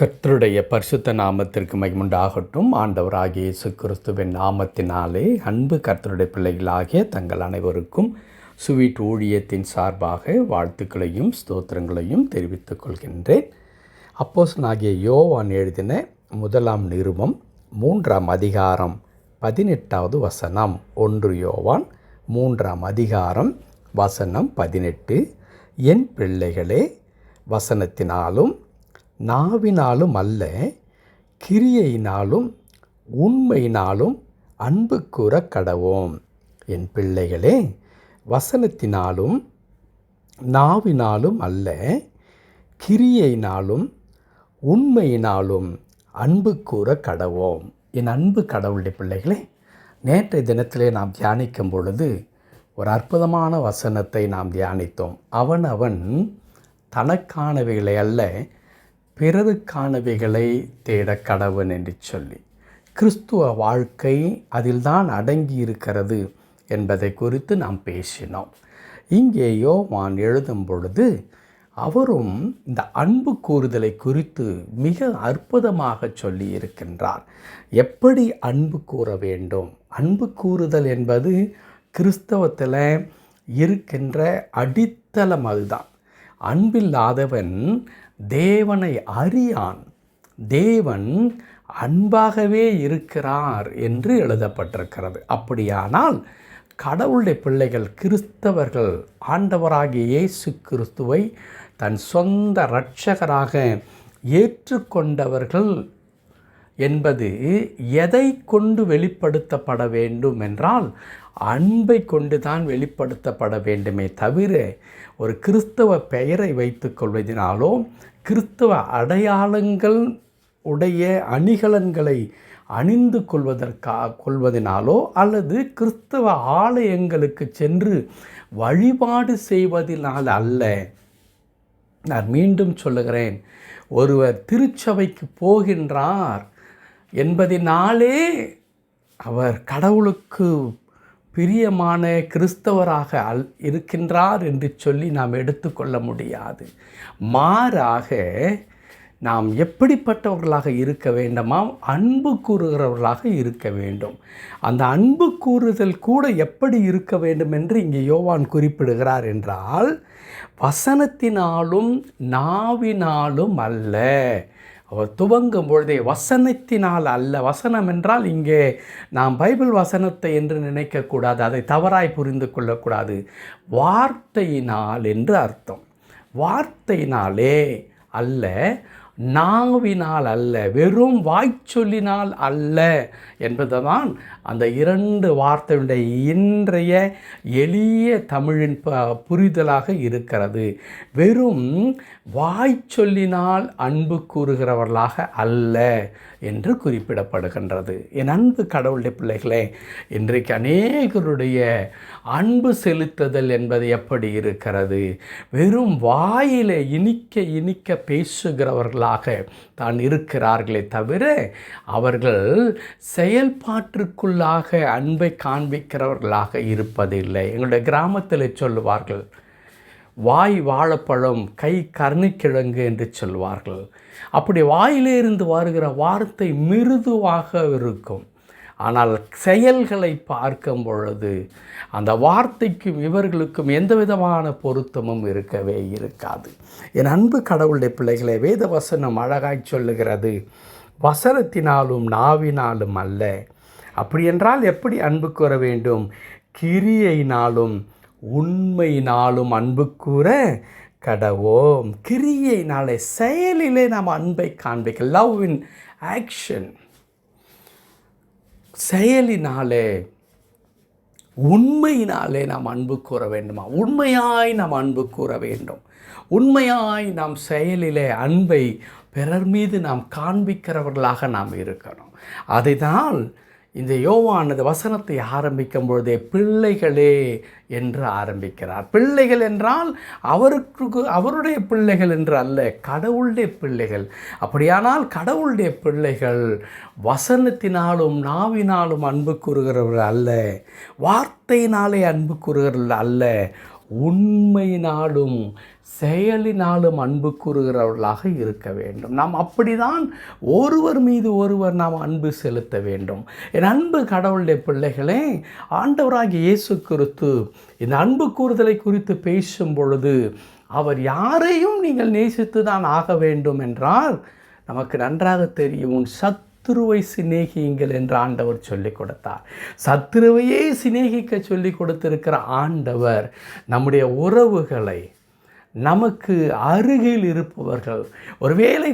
கர்த்தருடைய பரிசுத்த நாமத்திற்கு மகிமுண்டாகட்டும். ஆண்டவராகிய இயேசு கிறிஸ்துவின் நாமத்தினாலே அன்பு கர்த்தருடைய பிள்ளைகளாகிய தங்கள் அனைவருக்கும் சுவீட் ஊழியத்தின் சார்பாக வாழ்த்துக்களையும் ஸ்தோத்திரங்களையும் தெரிவித்துக் கொள்கின்றேன். அப்போஸ்தலனாகிய யோவான் எழுதின முதலாம் நிருபம் 3ஆம் அதிகாரம் 18வது வசனம். 1 யோவான் 3ஆம் அதிகாரம் வசனம் 18. என் பிள்ளைகளே, வசனத்தினாலும் நாவினாலும் அல்ல, கிரியையினாலும் உண்மையினாலும் அன்பு கூற கடவோம். என் பிள்ளைகளே, வசனத்தினாலும் நாவினாலும் அல்ல, கிரியையினாலும் உண்மையினாலும் அன்பு கூற கடவோம். என் அன்பு கடவுளுடைய பிள்ளைகளே, நேற்றைய தினத்திலே நாம் தியானிக்கும் பொழுது ஒரு அற்புதமான வசனத்தை நாம் தியானித்தோம். அவன் தனக்கானவைகளை அல்ல, பிறருக்கானவைகளை தேட கடவன் என்று சொல்லி, கிறிஸ்துவ வாழ்க்கை அதில்தான் அடங்கி இருக்கிறது என்பதை குறித்து நாம் பேசினோம். இங்கே யோவான் எழுதும் பொழுது அவரும் இந்த அன்பு கூறுதலை குறித்து மிக அற்புதமாக சொல்லி இருக்கின்றார். எப்படி அன்பு கூற வேண்டும்? அன்பு கூறுதல் என்பது கிறிஸ்தவத்தில் இருக்கின்ற அடித்தளம். அதுதான். அன்பில்லாதவன் தேவனை அறியான், தேவன் அன்பாகவே இருக்கிறார் என்று எழுதப்பட்டிருக்கிறது. அப்படியானால் கடவுளுடைய பிள்ளைகள், கிறிஸ்தவர்கள், ஆண்டவராகிய இயேசு கிறிஸ்துவை தன் சொந்த இரட்சகராக ஏற்றுக்கொண்டவர்கள் என்பது எதை கொண்டு வெளிப்படுத்தப்பட வேண்டும் என்றால், அன்பை கொண்டு தான் வெளிப்படுத்தப்பட வேண்டுமே தவிர ஒரு கிறிஸ்தவ பெயரை வைத்துக் கொள்வதினாலோ, கிறிஸ்தவ அடையாளங்கள் உடைய அணிகலன்களை அணிந்து கொள்வதினாலோ, அல்லது கிறிஸ்தவ ஆலயங்களுக்கு சென்று வழிபாடு செய்வதனால் அல்ல. நான் மீண்டும் சொல்லுகிறேன், ஒருவர் திருச்சபைக்கு போகின்றார் என்பதினாலே அவர் கடவுளுக்கு பிரியமான கிறிஸ்தவராக இருக்கின்றார் என்று சொல்லி நாம் எடுத்துக்கொள்ள முடியாது. மாறாக நாம் எப்படிப்பட்டவர்களாக இருக்க வேண்டுமாம்? அன்பு கூறுகிறவர்களாக இருக்க வேண்டும். அந்த அன்பு கூறுதல் கூட எப்படி இருக்க வேண்டும் என்று இங்கே யோவான் குறிப்பிடுகிறார் என்றால், வசனத்தினாலும் நாவினாலும் அல்ல. அவர் துவங்கும் பொழுதே வசனத்தினால் அல்ல. வசனம் என்றால் இங்கே நாம் பைபிள் வசனத்தை என்று நினைக்கக்கூடாது, அதை தவறாய் புரிந்து கொள்ளக்கூடாது. வார்த்தையினால் என்று அர்த்தம். வார்த்தையினாலே அல்ல, நாவினால் அல்ல, வெறும் வாய்ச்சொல்லினால் அல்ல என்பதுதான் அந்த 2 வார்த்தையுடைய இன்றைய எளிய தமிழின் புரிதலாக இருக்கிறது. வெறும் வாய்ச்சொல்லினால் அன்பு கூறுகிறவர்களாக அல்ல என்று குறிப்பிடப்படுகின்றது. என் அன்பு கடவுளுடைய பிள்ளைகளே, இன்றைக்கு அநேகருடைய அன்பு செலுத்துதல் என்பது எப்படி இருக்கிறது? வெறும் வாயிலே இனிக்க இனிக்க பேசுகிறவர்களாக தான் இருக்கிறார்களே தவிர, அவர்கள் செயல்பாட்டிற்குள்ளாக அன்பை காண்பிக்கிறவர்களாக இருப்பதில்லை. எங்களுடைய கிராமத்தில் சொல்லுவார்கள், வாய் வாழைப்பழம், கை கருணைக்கிழங்கு என்று சொல்வார்கள். அப்படி வாயிலே இருந்து வருகிற வார்த்தை மிருதுவாக இருக்கும். ஆனால் செயல்களை பார்க்கும் பொழுது அந்த வார்த்தைக்கும் இவர்களுக்கும் எந்த விதமான பொருத்தமும் இருக்கவே இருக்காது. என் அன்பு கடவுளுடைய பிள்ளைகளை, வேத வசனம் அழகாய் சொல்லுகிறது, வசனத்தினாலும் நாவினாலும் அல்ல. அப்படி என்றால் எப்படி அன்பு கூற வேண்டும்? கிரியையினாலும் உண்மையினாலும் அன்பு கூற கடவோம். கிரியையினாலே, செயலிலே நாம் அன்பை காண்பிக்க, லவ் இன் ஆக்ஷன். செயலினாலே, உண்மையினாலே நாம் அன்பு கூற வேண்டுமா? உண்மையாய் நாம் அன்பு கூற வேண்டும். உண்மையாய் நாம் செயலிலே அன்பை பிறர் மீது நாம் காண்பிக்கிறவர்களாக நாம் இருக்கணும். அதைதான் இந்த யோவான் இந்த வசனத்தை ஆரம்பிக்கும் பொழுதே பிள்ளைகளே என்று ஆரம்பிக்கிறார். பிள்ளைகள் என்றால் அவருடைய பிள்ளைகள் என்று அல்ல, கடவுளுடைய பிள்ளைகள். அப்படியானால் கடவுளுடைய பிள்ளைகள் வசனத்தினாலும் நாவினாலும் அன்பு கூறுகிறவர்கள் அல்ல, வார்த்தையினாலே அன்பு கூறுகிறவர்கள் அல்ல, உண்மையினாலும் செயலினாலும் அன்பு கூறுகிறவர்களாக இருக்க வேண்டும். நாம் அப்படிதான் ஒருவர் மீது ஒருவர் நாம் அன்பு செலுத்த வேண்டும். என் அன்பு கடவுளுடைய பிள்ளைகளே, ஆண்டவராகிய இயேசு கிறிஸ்து இந்த அன்பு கூறுதலை குறித்து பேசும் பொழுது அவர் யாரையும் நீங்கள் நேசித்து தான் ஆக வேண்டும் என்றால் நமக்கு நன்றாக தெரியும். உன் சத்துருவை சிநேகியுங்கள் என்று ஆண்டவர் சொல்லிக் கொடுத்தார். சத்துருவையே சிநேகிக்க சொல்லிக் கொடுத்திருக்கிற ஆண்டவர் நம்முடைய உறவுகளை, நமக்கு அருகில் இருப்பவர்கள், ஒருவேளை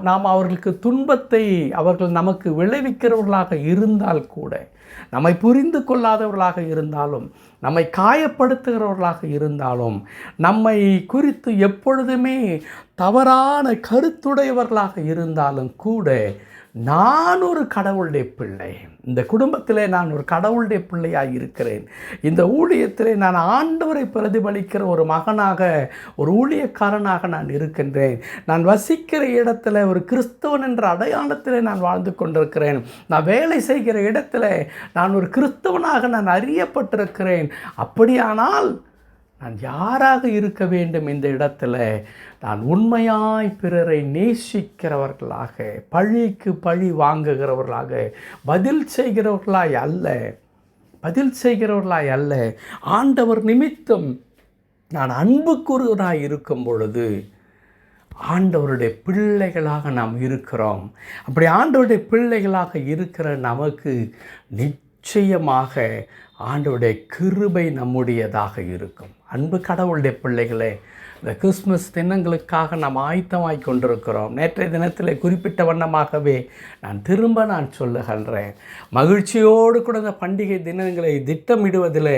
நாம் அவர்களுக்கு துன்பத்தை அவர்கள் நமக்கு விளைவிக்கிறவர்களாக இருந்தால் கூட, நம்மை புரிந்து கொள்ளாதவர்களாக இருந்தாலும், நம்மை காயப்படுத்துகிறவர்களாக இருந்தாலும், நம்மை குறித்து எப்பொழுதுமே தவறான கருத்துடையவர்களாக இருந்தாலும் கூட, நான் ஒரு கடவுளுடைய பிள்ளை, இந்த குடும்பத்திலே நான் ஒரு கடவுளுடைய பிள்ளையாக இருக்கிறேன், இந்த ஊழியத்திலே நான் ஆண்டவரை பிரதிபலிக்கிற ஒரு மகனாக, ஒரு ஊழியக்காரனாக நான் இருக்கின்றேன், நான் வசிக்கிற இடத்துல ஒரு கிறிஸ்தவன் என்ற அடையாளத்தில் நான் வாழ்ந்து கொண்டிருக்கிறேன், நான் வேலை செய்கிற இடத்துல நான் ஒரு கிறிஸ்தவனாக நான் அறியப்பட்டிருக்கிறேன். அப்படியானால் நான் யாராக இருக்க வேண்டும்? இந்த இடத்துல நான் உண்மையாய் பிறரை நேசிக்கிறவர்களாக, பழிக்கு பழி வாங்குகிறவர்களாக, பதில் செய்கிறவர்களாய் அல்ல, ஆண்டவர் நிமித்தம் நான் அன்பு கூறுவராய் இருக்கும் பொழுது ஆண்டவருடைய பிள்ளைகளாக நாம் இருக்கிறோம். அப்படி ஆண்டவருடைய பிள்ளைகளாக இருக்கிற நமக்கு நிச்சயமாக ஆண்டவருடைய கிருபை நம்முடையதாக இருக்கும். அன்பு கடவுளுடைய பிள்ளைகளே, இந்த கிறிஸ்மஸ் தினங்களுக்காக நாம் ஆயத்தமாய் கொண்டிருக்கிறோம். நேற்றைய தினத்தில் குறிப்பிட்ட வண்ணமாகவே நான் சொல்லுகின்றேன், மகிழ்ச்சியோடு கூட இந்த பண்டிகை தினங்களை திட்டமிடுவதில்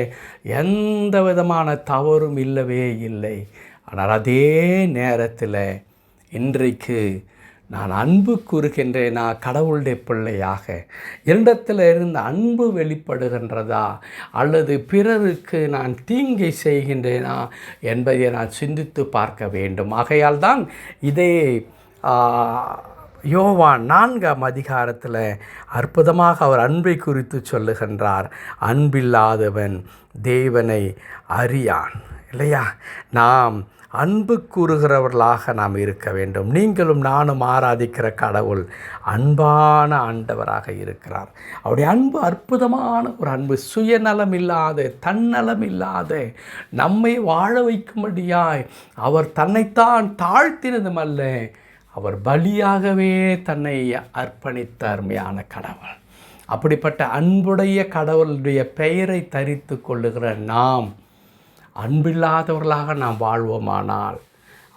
எந்த விதமான தவறும் இல்லவே இல்லை. ஆனால் அதே நேரத்தில் இன்றைக்கு நான் அன்பு கூறுகின்றேனா? கடவுளுடைய பிள்ளையாக என்னிடத்தில் இருந்து அன்பு வெளிப்படுகின்றதா, அல்லது பிறருக்கு நான் தீங்கை செய்கின்றேனா என்பதை நான் சிந்தித்து பார்க்க வேண்டும். ஆகையால் தான் இதே யோவான் 4ஆம் அதிகாரத்தில் அற்புதமாக அவர் அன்பை குறித்து சொல்லுகின்றார். அன்பில்லாதவன் தேவனை அறியான். இல்லையா? நாம் அன்பு கூறுகிறவர்களாக நாம் இருக்க வேண்டும். நீங்களும் நானும் ஆராதிக்கிற கடவுள் அன்பான ஆண்டவராக இருக்கிறார். அவருடைய அன்பு அற்புதமான ஒரு அன்பு, சுயநலம் இல்லாத, தன்னலம் இல்லாத, நம்மை வாழ வைக்கும்படியாய் அவர் தன்னைத்தான் தாழ்த்தினதுமல்ல, அவர் பலியாகவே தன்னை அர்ப்பணித்த அருமையான கடவுள். அப்படிப்பட்ட அன்புடைய கடவுளுடைய பெயரை தரித்து கொள்ளுகிற நாம் அன்பில்லாதவர்களாக நாம் வாழ்வோமானால்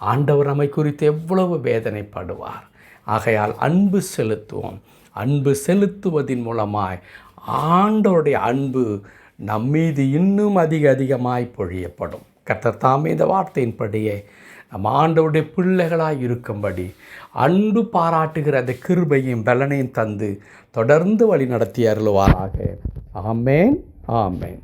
ஆண்டவர் நம்மை குறித்து எவ்வளவு வேதனைப்படுவார். ஆகையால் அன்பு செலுத்துவோம். அன்பு செலுத்துவதின் மூலமாய் ஆண்டவருடைய அன்பு நம்மீது இன்னும் அதிகமாய் பொழியப்படும். கர்த்தர் தாமே இந்த வார்த்தையின்படியே நம் ஆண்டவருடைய பிள்ளைகளாய் இருக்கும்படி அன்பு பாராட்டுகிற அந்த கிருபையும் பலனையும் தந்து தொடர்ந்து வழி நடத்தி அருளுவாராக. ஆமேன், ஆமேன்.